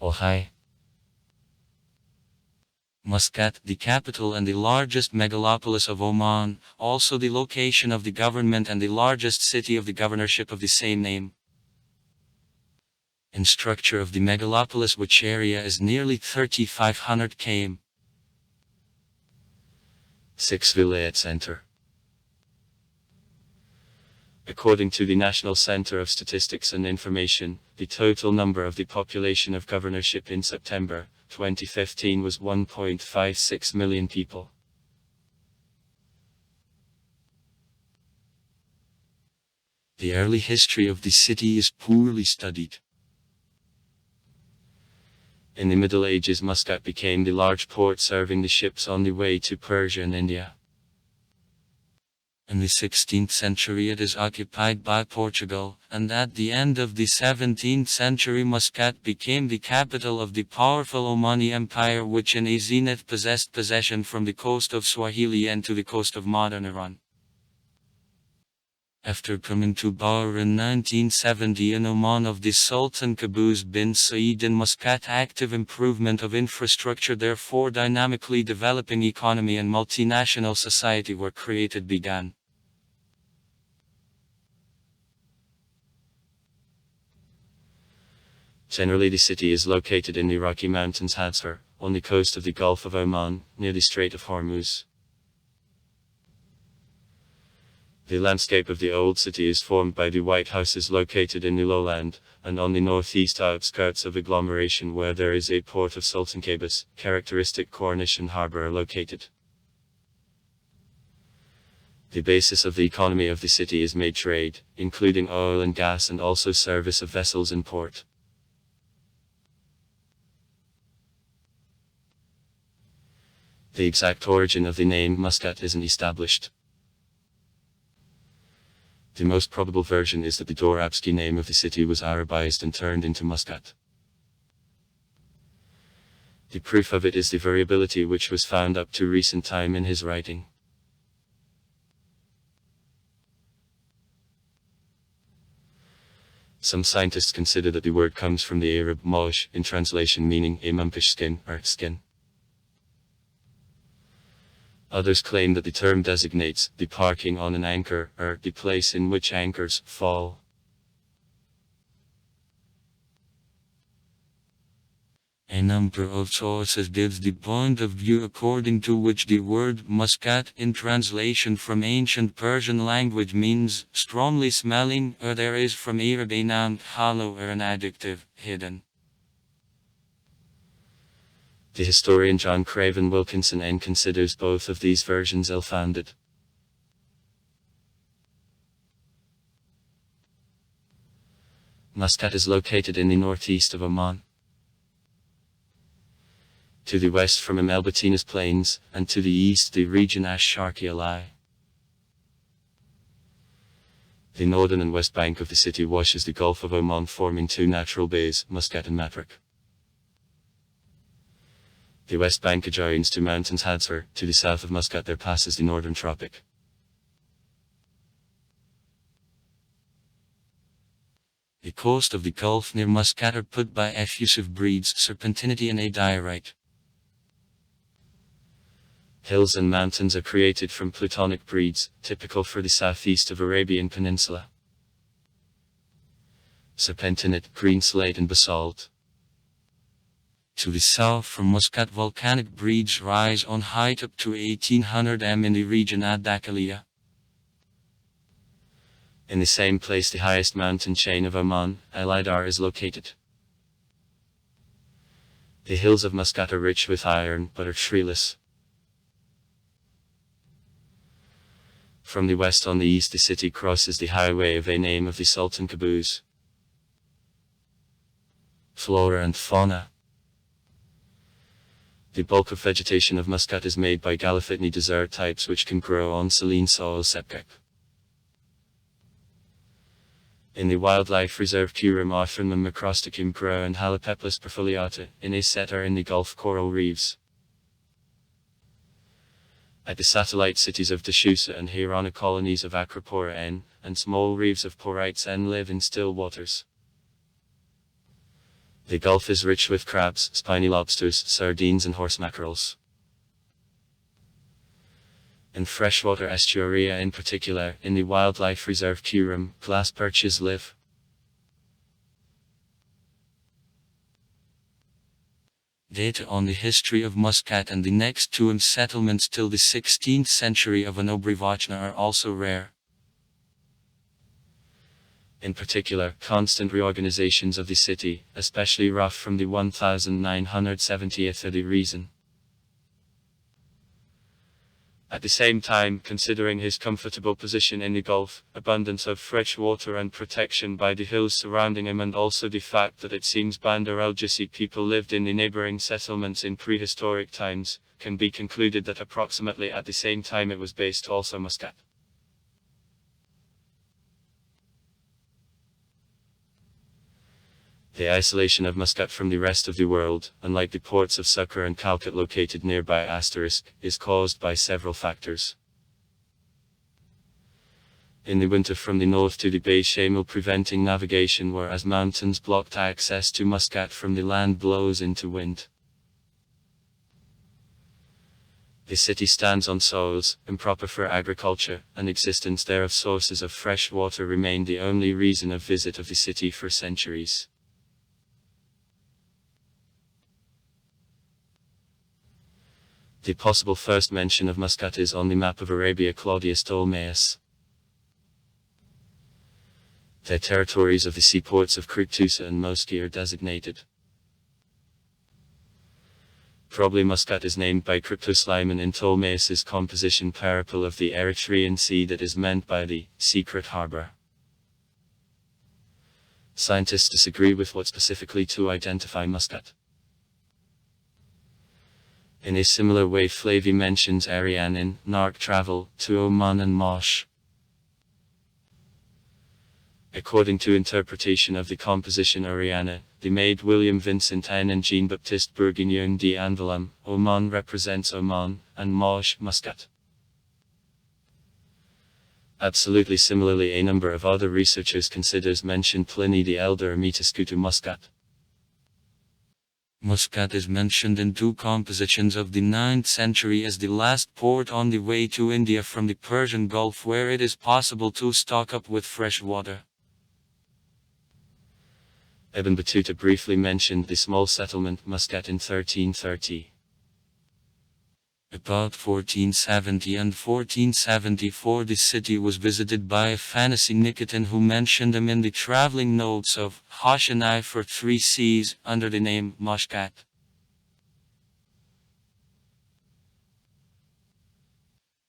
Ohio. Muscat, the capital and the largest megalopolis of Oman, also the location of the government and the largest city of the governorship of the same name. In structure of the megalopolis, which area is nearly 3,500 km. 6 Vilayet Center. According to the National Center of Statistics and Information, the total number of the population of governorship in September 2015 was 1.56 million people. The early history of the city is poorly studied. In the Middle Ages, Muscat became the large port serving the ships on the way to Persia and India. In the 16th century it is occupied by Portugal, and at the end of the 17th century Muscat became the capital of the powerful Omani Empire, which in a zenith possessed possession from the coast of Swahili and to the coast of modern Iran. After coming to power in 1970 in Oman of the Sultan Qaboos bin Said in Muscat, active improvement of infrastructure, therefore dynamically developing economy and multinational society were created began. Generally the city is located in the Rocky Mountains Hadser, on the coast of the Gulf of Oman, near the Strait of Hormuz. The landscape of the old city is formed by the white houses located in the lowland, and on the northeast outskirts of agglomeration where there is a port of Sultan Qaboos, characteristic Cornish and harbour are located. The basis of the economy of the city is made trade, including oil and gas, and also service of vessels in port. The exact origin of the name Muscat isn't established. The most probable version is that the Dorabski name of the city was Arabized and turned into Muscat. The proof of it is the variability which was found up to recent time in his writing. Some scientists consider that the word comes from the Arab mosh, in translation meaning a mumpish skin, or skin. Others claim that the term designates the parking on an anchor, or the place in which anchors fall. A number of sources gives the point of view according to which the word Muscat in translation from ancient Persian language means strongly smelling, or there is from Arab a noun hollow or an adjective hidden. The historian John Craven Wilkinson N considers both of these versions ill-founded. Muscat is located in the northeast of Oman. To the west from Amalbatinas Plains, and to the east the region Ash-Sharqiya lie. The northern and west bank of the city washes the Gulf of Oman, forming two natural bays, Muscat and Matruh. The west bank adjoins to mountains Hadser. To the south of Muscat there passes the northern tropic. The coast of the Gulf near Muscat are put by effusive breeds, serpentinity and a diorite. Hills and mountains are created from plutonic breeds, typical for the southeast of Arabian Peninsula. Serpentinite, green slate and basalt. To the south from Muscat volcanic breeds rise on height up to 1800 m in the region Ad-Dakhiliya. In the same place the highest mountain chain of Oman, Al-Idar, is located. The hills of Muscat are rich with iron, but are treeless. From the west on the east the city crosses the highway of a name of the Sultan Qaboos. Flora and fauna. The bulk of vegetation of Muscat is made by Galifitni desert types which can grow on saline soil sepkak. In the wildlife reserve Curum Arthrinum macrosticum grow and Halopeplis perfoliata, in a set are in the Gulf coral reefs. At the satellite cities of Tashusa and Hirana colonies of Acropora N, and small reefs of Porites N live in still waters. The Gulf is rich with crabs, spiny lobsters, sardines and horse mackerels. In freshwater estuaria in particular, in the wildlife reserve Curum, glass perches live. Data on the history of Muscat and the next to him settlements till the 16th century of Anobrivachna are also rare. In particular, constant reorganizations of the city, especially rough from the 1970th are the reason. At the same time, considering his comfortable position in the Gulf, abundance of fresh water and protection by the hills surrounding him, and also the fact that it seems Bandar el-Jisi people lived in the neighboring settlements in prehistoric times, can be concluded that approximately at the same time it was based also Muscat. The isolation of Muscat from the rest of the world, unlike the ports of Sucre and Calcut located nearby *, is caused by several factors. In the winter from the north to the Bay Shamil preventing navigation, whereas mountains blocked access to Muscat from the land blows into wind. The city stands on soils, improper for agriculture, and existence there of sources of fresh water remained the only reason of visit of the city for centuries. The possible first mention of Muscat is on the map of Arabia Claudius Ptolemaeus. The territories of the seaports of Krutusa and Moski are designated. Probably Muscat is named by Cryptoslaimon in Ptolemaeus's composition Parable of the Erythraean Sea that is meant by the secret harbor. Scientists disagree with what specifically to identify Muscat. In a similar way, Flavy mentions Ariane in Narc Travel to Oman and Mosh. According to interpretation of the composition Ariane, the maid William Vincent N. and Jean-Baptiste Bourguignon d'Anvillum, Oman represents Oman, and Mosh, Muscat. Absolutely similarly, a number of other researchers considers mention Pliny the Elder Metascutu Muscat. Muscat is mentioned in two compositions of the 9th century as the last port on the way to India from the Persian Gulf, where it is possible to stock up with fresh water. Ibn Battuta briefly mentioned the small settlement Muscat in 1330. About 1470 and 1474 the city was visited by Afanassy Nikitin, who mentioned them in the traveling notes of Hashanai for 3 Seas under the name Muscat.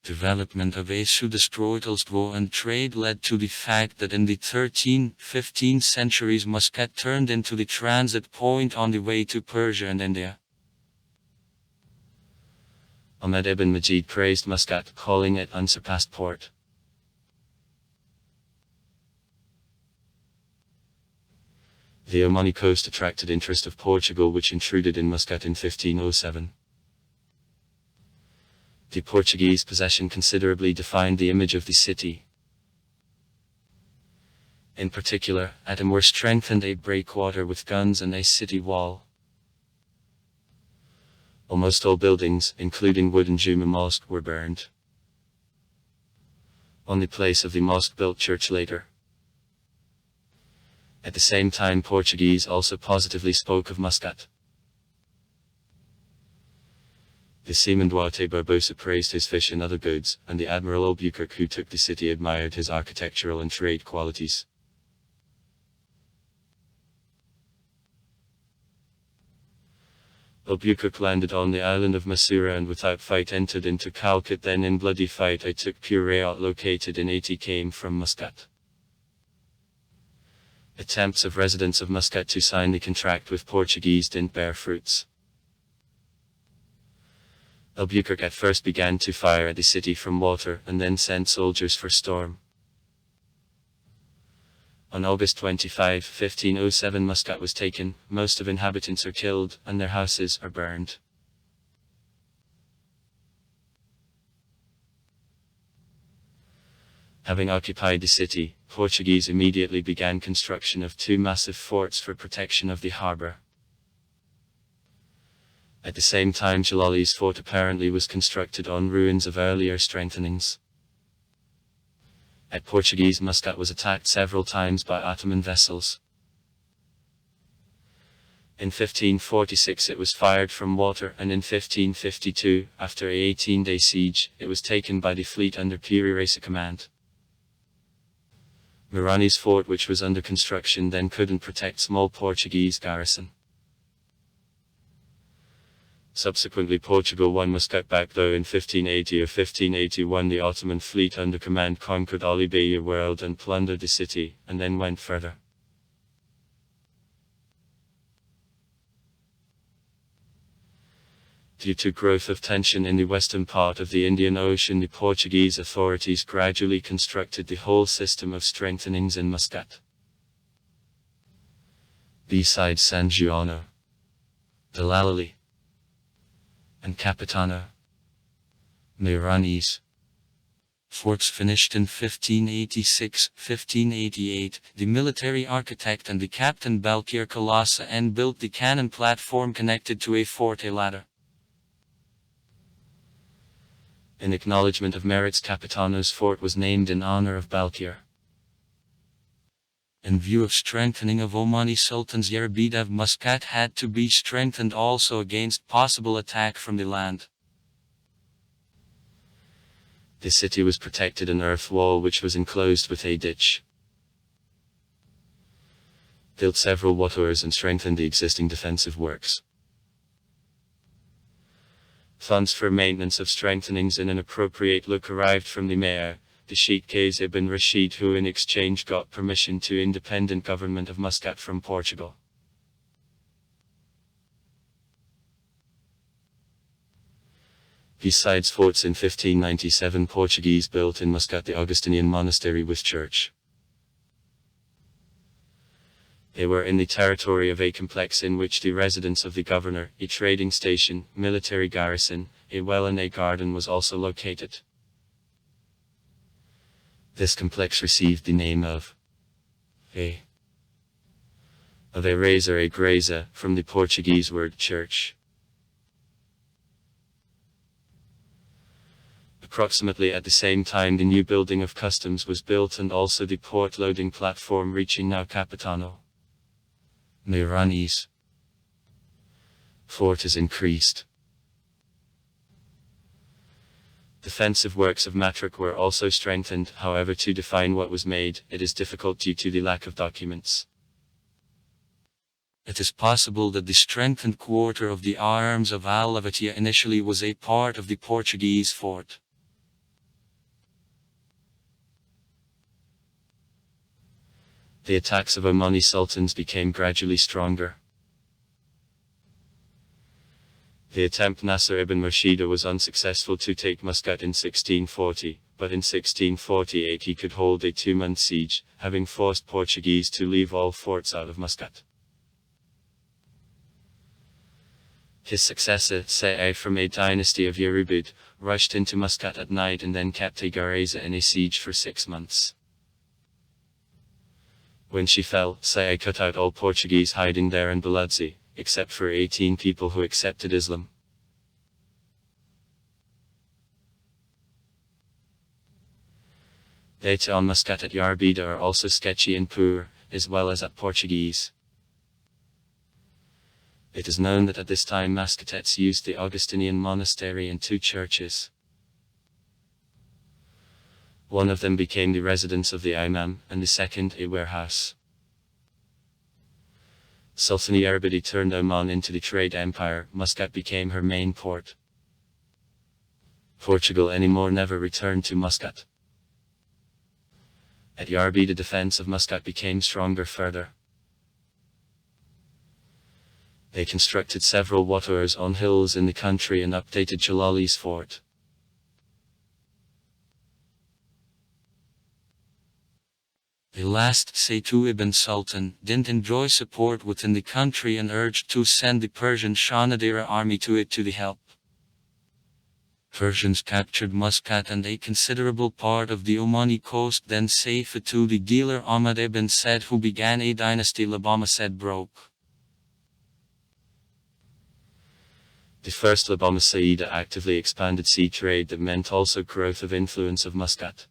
Development of a pseudostроительство and trade led to the fact that in the 13th, 15th centuries Muscat turned into the transit point on the way to Persia and India. Ahmed ibn Majid praised Muscat, calling it unsurpassed port. The Omani coast attracted interest of Portugal, which intruded in Muscat in 1507. The Portuguese possession considerably defined the image of the city. In particular, Adam were strengthened a breakwater with guns and a city wall. Almost all buildings, including wooden Juma Mosque, were burned. On the place of the mosque built church later. At the same time, Portuguese also positively spoke of Muscat. The seaman Duarte Barbosa praised his fish and other goods, and the Admiral Albuquerque who took the city admired his architectural and trade qualities. Albuquerque landed on the island of Masura and without fight entered into Calcut. Then in bloody fight I took Purayat located in 80 km from Muscat. Attempts of residents of Muscat to sign the contract with Portuguese didn't bear fruits. Albuquerque at first began to fire at the city from water and then sent soldiers for storm. On August 25, 1507 Muscat was taken, most of inhabitants are killed, and their houses are burned. Having occupied the city, Portuguese immediately began construction of 2 massive forts for protection of the harbour. At the same time, Jalali's fort apparently was constructed on ruins of earlier strengthenings. At Portuguese Muscat was attacked several times by Ottoman vessels. In 1546 it was fired from water, and in 1552, after a 18-day siege, it was taken by the fleet under Piri Reis command. Mirani's fort, which was under construction, then couldn't protect small Portuguese garrison. Subsequently Portugal won Muscat back, though in 1580 or 1581 the Ottoman fleet under command conquered Alibeya world and plundered the city, and then went further. Due to growth of tension in the western part of the Indian Ocean, the Portuguese authorities gradually constructed the whole system of strengthenings in Muscat. Besides San Giuliano, Delalali, and Capitano, Mirani's forts finished in 1586, 1588. The military architect and the captain Balkir Kalasa and built the cannon platform connected to a forte ladder. In acknowledgement of merits, Capitano's fort was named in honor of Balkir. In view of strengthening of Omani Sultans, Yerbida of Muscat had to be strengthened also against possible attack from the land. The city was protected an earth wall which was enclosed with a ditch. Built several waters and strengthened the existing defensive works. Funds for maintenance of strengthenings in an appropriate look arrived from the mayor, the Sheikh Qays ibn Rashid, who in exchange got permission to independent government of Muscat from Portugal. Besides forts, in 1597 Portuguese built in Muscat the Augustinian monastery with church. They were in the territory of a complex in which the residence of the governor, a trading station, military garrison, a well and a garden was also located. This complex received the name of a igreja, from the Portuguese word church. Approximately at the same time the new building of customs was built, and also the port loading platform reaching now Capitano. Mirani's fort is increased. Defensive works of Matruck were also strengthened, however to define what was made, it is difficult due to the lack of documents. It is possible that the strengthened quarter of the arms of Al-Lavatia initially was a part of the Portuguese fort. The attacks of Omani sultans became gradually stronger. The attempt Nasser ibn Rashida was unsuccessful to take Muscat in 1640, but in 1648 he could hold a 2-month siege, having forced Portuguese to leave all forts out of Muscat. His successor, Sa'ai from a dynasty of Yerubid, rushed into Muscat at night and then kept a gareza in a siege for 6 months. When she fell, Sa'ai cut out all Portuguese hiding there in Baladzi, except for 18 people who accepted Islam. Data on Muscat at Yarbida are also sketchy and poor, as well as at Portuguese. It is known that at this time Muscatetes used the Augustinian monastery and 2 churches. One of them became the residence of the imam, and the second a warehouse. Sultani Yerbida turned Oman into the trade empire. Muscat became her main port. Portugal anymore never returned to Muscat. At Yarbida defense of Muscat became stronger further. They constructed several waters on hills in the country and updated Jalali's fort. The last Seytu ibn Sultan didn't enjoy support within the country and urged to send the Persian Shanadira army to it to the help. Persians captured Muscat and a considerable part of the Omani coast, then Seyfu the dealer Ahmad ibn Said, who began a dynasty Labama said broke. The first Abbasid actively expanded sea trade that meant also growth of influence of Muscat.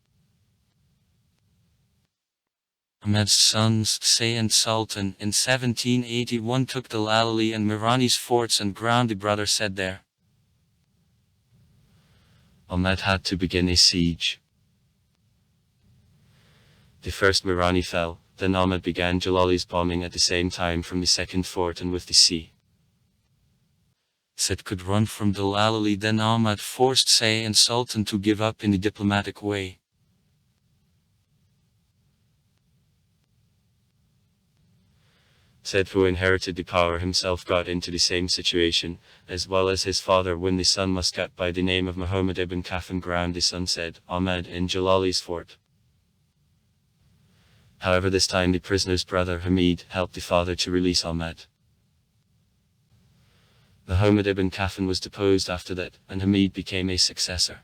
Ahmed's sons, Say and Sultan, in 1781 took the Lalali and Mirani's forts and ground the brother Said there. Ahmed had to begin a siege. The first Mirani fell, then Ahmed began Jalali's bombing at the same time from the second fort and with the sea. Said could run from the Lalali, then Ahmed forced Say and Sultan to give up in a diplomatic way. Said, who inherited the power himself, got into the same situation, as well as his father, when the son Muscat by the name of Muhammad ibn Kafan ground the son Said, Ahmed, in Jalali's fort. However, this time the prisoner's brother Hamid helped the father to release Ahmed. Muhammad ibn Kafan was deposed after that, and Hamid became a successor.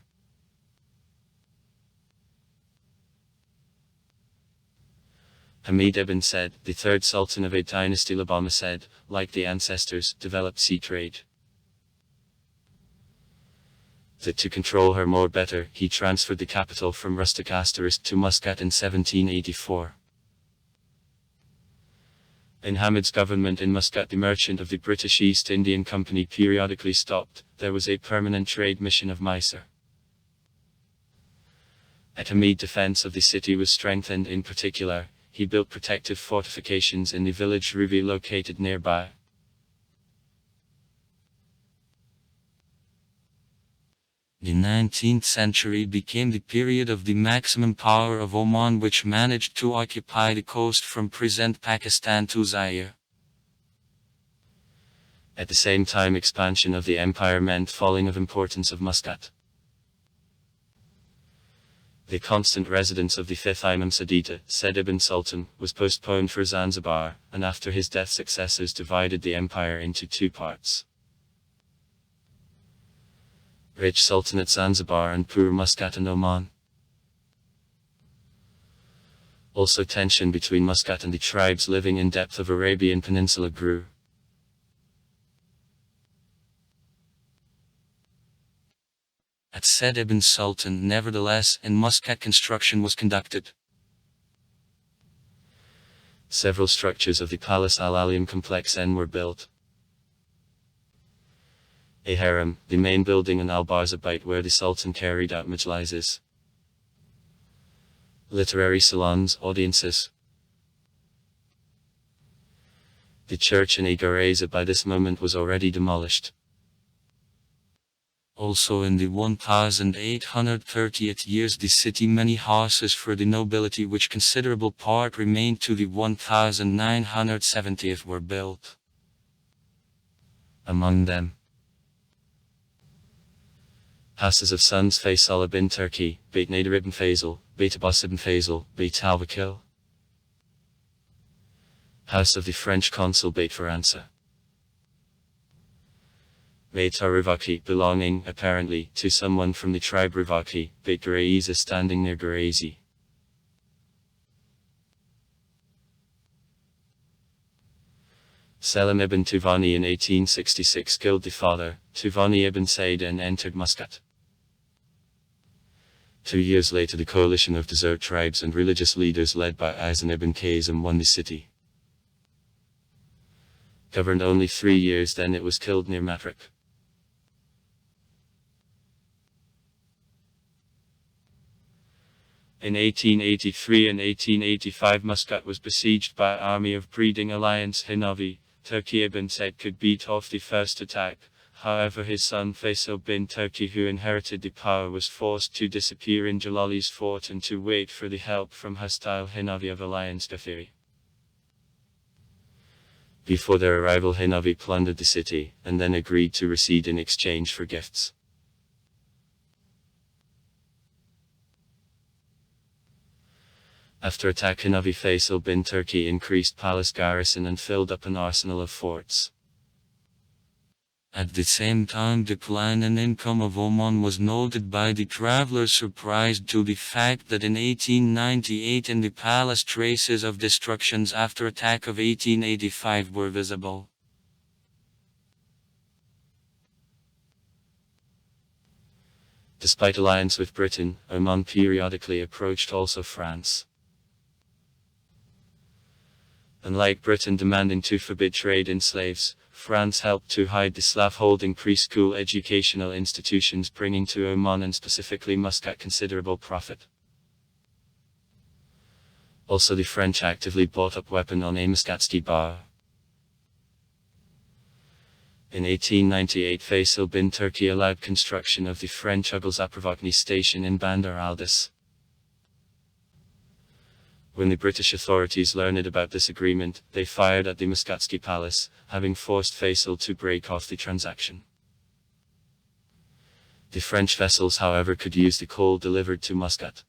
Hamid ibn Said, the third sultan of a dynasty Labama Said, like the ancestors, developed sea trade. That to control her more better, he transferred the capital from rustic Asteris to Muscat in 1784. In Hamid's government in Muscat, the merchant of the British East Indian Company periodically stopped. There was a permanent trade mission of Mysore. At Hamid, defense of the city was strengthened. In particular, he built protective fortifications in the village Ruvi located nearby. The 19th century became the period of the maximum power of Oman, which managed to occupy the coast from present Pakistan to Zaire. At the same time, expansion of the empire meant falling of importance of Muscat. The constant residence of the fifth Imam Sadita, Said ibn Sultan, was postponed for Zanzibar, and after his death successors divided the empire into two parts. Rich Sultanate Zanzibar and poor Muscat and Oman. Also, tension between Muscat and the tribes living in depth of Arabian Peninsula grew. At Said ibn Sultan, nevertheless, in Muscat construction was conducted. Several structures of the Palace Al-Alim complex N were built. A harem, the main building in Al-Barza Bait where the Sultan carried out majlises. Literary salons, audiences. The church in Gareza by this moment was already demolished. Also in the 1830th years the city many houses for the nobility, which considerable part remained to the 1970th were built. Among them, houses of sons Faisal ibn Turki, Beit Nader ibn Faisal, Beit Abbas ibn Faisal, Beit al-Wakil. House of the French consul Beit Faransa. Beit Ruvaki, belonging, apparently, to someone from the tribe Ruvaki, Beit Garaiza standing near Garaizi. Selim ibn Tuvani in 1866 killed the father, Tuvani ibn Said, and entered Muscat. 2 years later the coalition of desert tribes and religious leaders led by Izan ibn Kazim won the city. Governed only 3 years, then it was killed near Matrik. In 1883 and 1885 Muscat was besieged by army of breeding alliance Hinavi. Turki ibn Said could beat off the first attack. However, his son Faisal bin Turki, who inherited the power, was forced to disappear in Jalali's fort and to wait for the help from hostile Hinavi of alliance Ghaffari. Before their arrival, Hinavi plundered the city, and then agreed to recede in exchange for gifts. After attack, Hinavi Faisal bin Turki increased palace garrison and filled up an arsenal of forts. At the same time, decline in income of Oman was noted by the travelers, surprised to the fact that in 1898 in the palace traces of destructions after attack of 1885 were visible. Despite alliance with Britain, Oman periodically approached also France. Unlike Britain demanding to forbid trade in slaves, France helped to hide the slave-holding preschool educational institutions, bringing to Oman and specifically Muscat considerable profit. Also, the French actively bought up weapon on a Muscatsky bar. In 1898, Faisal bin Turki allowed construction of the French Ugl-Zapravokny station in Bandar Aldis. When the British authorities learned about this agreement, they fired at the Muscatsky palace, having forced Faisal to break off the transaction. The French vessels, however, could use the coal delivered to Muscat.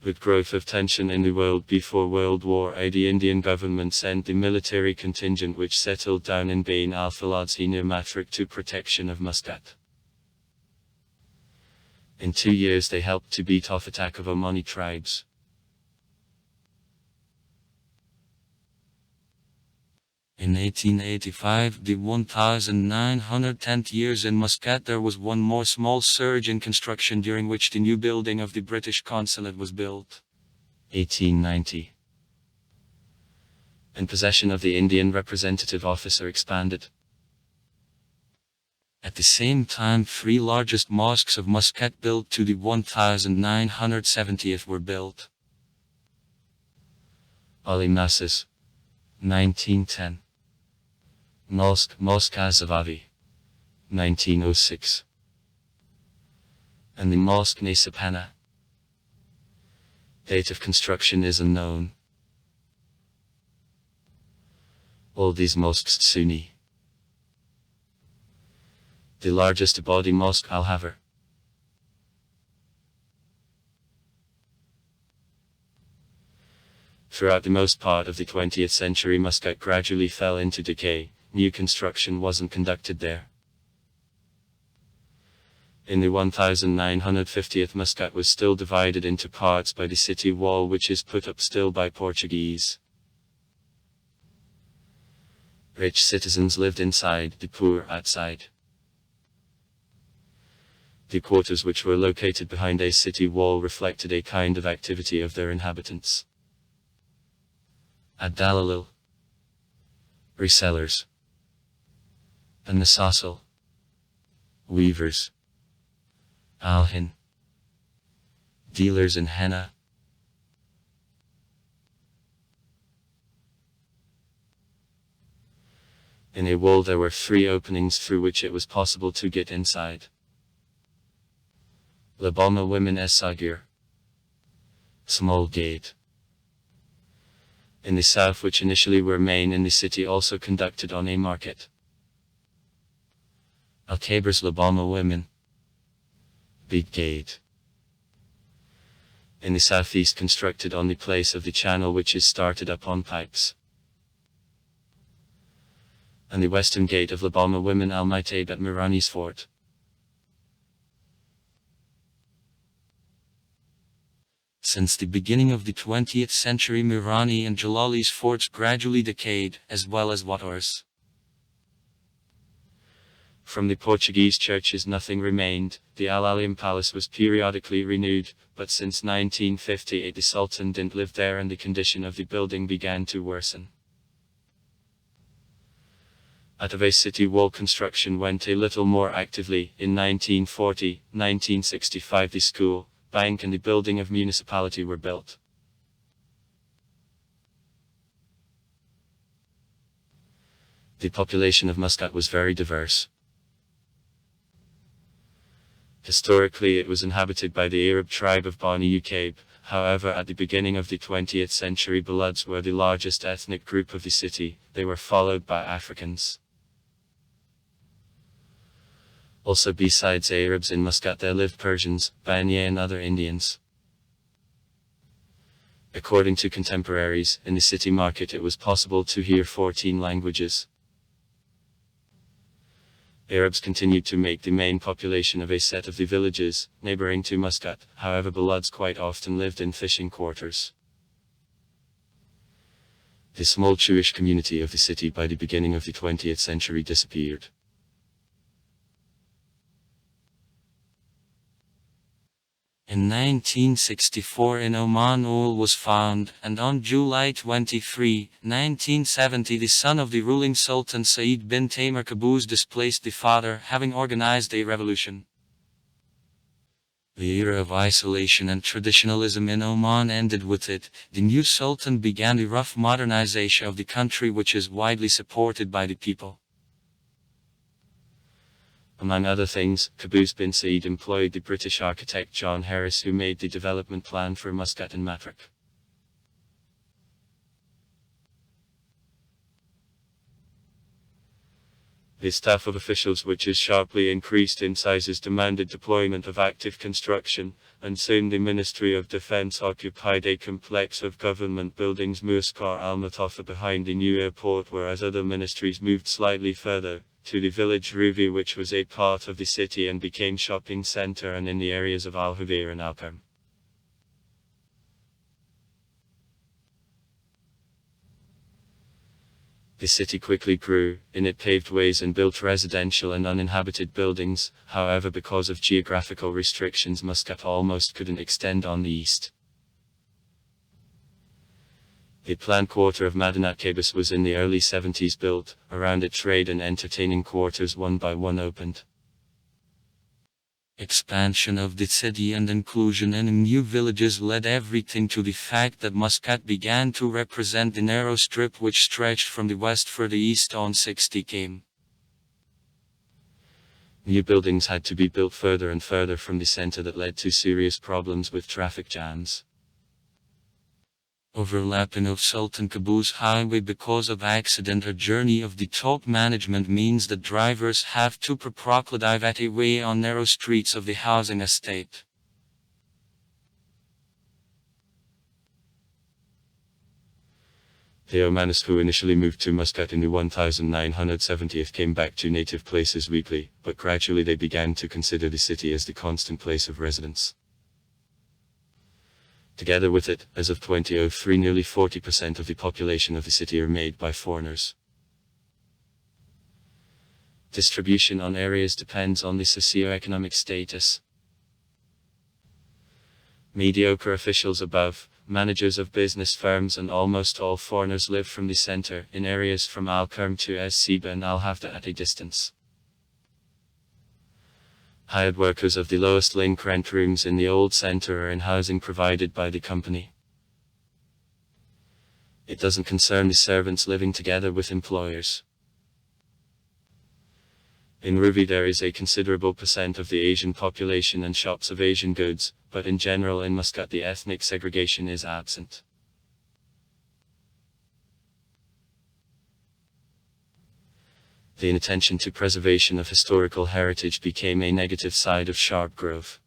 With growth of tension in the world before World War I, the Indian government sent the military contingent which settled down in Bain al-Faladhi near Matrik to protection of Muscat. In 2 years they helped to beat off attack of Omani tribes. In 1885, the 1910th years in Muscat, there was one more small surge in construction during which the new building of the British consulate was built. 1890. In possession of the Indian representative officer expanded. At the same time, 3 largest mosques of Muscat built to the 1970th were built. Ali Nassis, 1910. Mosque Azavavi, 1906. And the Mosque Nesapana. Date of construction is unknown. All these mosques Sunni. The largest Abadi Mosque Al-Havar. Throughout the most part of the 20th century, Muscat gradually fell into decay. New construction wasn't conducted there. In the 1950th, Muscat was still divided into parts by the city wall, which is put up still by Portuguese. Rich citizens lived inside, the poor outside. The quarters which were located behind a city wall reflected a kind of activity of their inhabitants. Ad-Dalalil, resellers, and Nasasal, weavers, Alhin, dealers in henna. In a wall there were 3 openings through which it was possible to get inside. Labama women as Sagir, small gate. In the south, which initially were main in the city, also conducted on a market. Al-Kabir's Labama women, big gate. In the southeast, constructed on the place of the channel which is started up on pipes. And the western gate of Labama women Al-Maitab at Mirani's fort. Since the beginning of the 20th century, Mirani and Jalali's forts gradually decayed, as well as Wator's. From the Portuguese churches nothing remained. The Al-Alim palace was periodically renewed, but since 1958 the Sultan didn't live there and the condition of the building began to worsen. Ataway city wall construction went a little more actively. In 1940-1965 the school, bank and the building of municipality were built. The population of Muscat was very diverse. Historically it was inhabited by the Arab tribe of Bani Uqayb. However, at the beginning of the 20th century, Baluds were the largest ethnic group of the city. They were followed by Africans. Also, besides Arabs in Muscat, there lived Persians, Banya and other Indians. According to contemporaries, in the city market it was possible to hear 14 languages. Arabs continued to make the main population of a set of the villages, neighboring to Muscat. However, Baluds quite often lived in fishing quarters. The small Jewish community of the city by the beginning of the 20th century disappeared. In 1964 in Oman oil was found, and on July 23, 1970 the son of the ruling Sultan Saeed bin Taimur Qaboos displaced the father, having organized a revolution. The era of isolation and traditionalism in Oman ended with it. The new sultan began the rough modernization of the country, which is widely supported by the people. Among other things, Qaboos bin Said employed the British architect John Harris, who made the development plan for Muscat and Matruck. The staff of officials, which is sharply increased in sizes, demanded deployment of active construction, and soon the Ministry of Defense occupied a complex of government buildings Muscat al-Matafa behind the new airport, whereas other ministries moved slightly further, to the village Ruvi, which was a part of the city and became shopping center, and in the areas of Al-Hudair and Al-Qarm. The city quickly grew. In it paved ways and built residential and uninhabited buildings. However, because of geographical restrictions, Muscat almost couldn't extend on the east. The planned quarter of Madinat Qaboos was in the early 70s built. Around it, trade and entertaining quarters one by one opened. Expansion of the city and inclusion in new villages led everything to the fact that Muscat began to represent the narrow strip which stretched from the west for the east on 60 km. New buildings had to be built further and further from the center, that led to serious problems with traffic jams. Overlapping of Sultan Qaboos Highway because of accident or journey of the top management means that drivers have to proclive at a way on narrow streets of the housing estate. The Omanis who initially moved to Muscat in the 1970s came back to native places weekly, but gradually they began to consider the city as the constant place of residence. Together with it, as of 2003, nearly 40% of the population of the city are made by foreigners. Distribution on areas depends on the socio-economic status. Mediocre officials above, managers of business firms and almost all foreigners live from the center, in areas from Al-Qarm to As-Siba and Al-Hafda at a distance. Hired workers of the lowest link rent rooms in the old center are in housing provided by the company. It doesn't concern the servants living together with employers. In Ruvi there is a considerable percent of the Asian population and shops of Asian goods, but in general in Muscat the ethnic segregation is absent. The inattention to preservation of historical heritage became a negative side of sharp growth.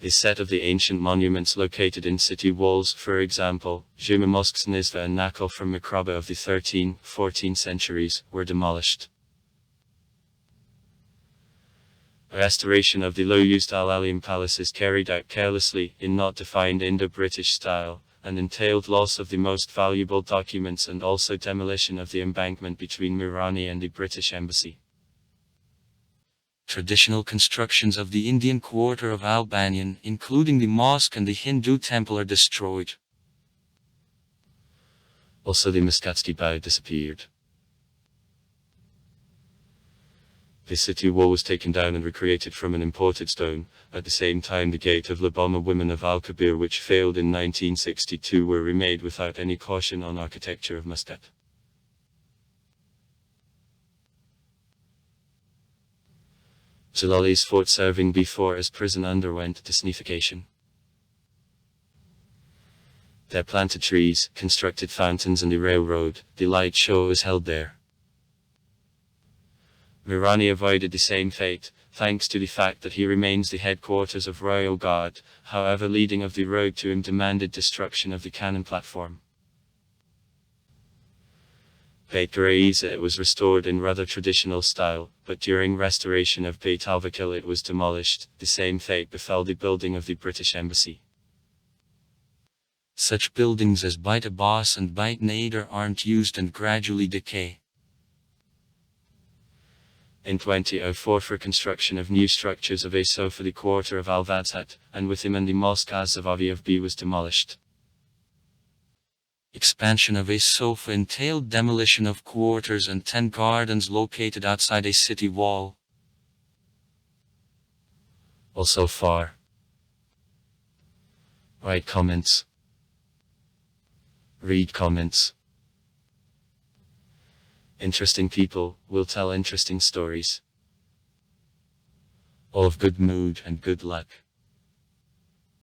A set of the ancient monuments located in city walls, for example, Juma mosques Nizva and Nakal from Makraba of the 13th, 14th centuries, were demolished. Restoration of the low-used Al-Alim Palace is carried out carelessly, in not defined Indo-British style, and entailed loss of the most valuable documents and also demolition of the embankment between Mirani and the British Embassy. Traditional constructions of the Indian quarter of Albanian, including the mosque and the Hindu temple, are destroyed. Also the Muscatsky Bao disappeared. The city wall was taken down and recreated from an imported stone. At the same time, the gate of Laboma women of Al-Kabir, which failed in 1962, were remade without any caution on architecture of Muscat. Jalali's fort serving before as prison underwent disnification. There planted trees, constructed fountains and the railroad. The light show is held there. Mirani avoided the same fate, thanks to the fact that he remains the headquarters of Royal Guard. However, leading of the road to him demanded destruction of the cannon platform. Beit Garaiza was restored in rather traditional style, but during restoration of Beit Alvakil it was demolished. The same fate befell the building of the British Embassy. Such buildings as Beit Abbas and Beit Nader aren't used and gradually decay. In 2004 for construction of new structures of a sofa the quarter of Al-Vadsat, and with him and the Muscat of B was demolished. Expansion of a sofa entailed demolition of quarters and 10 gardens located outside a city wall. Also far. Write comments. Read comments. Interesting people will tell interesting stories. All of good mood and good luck.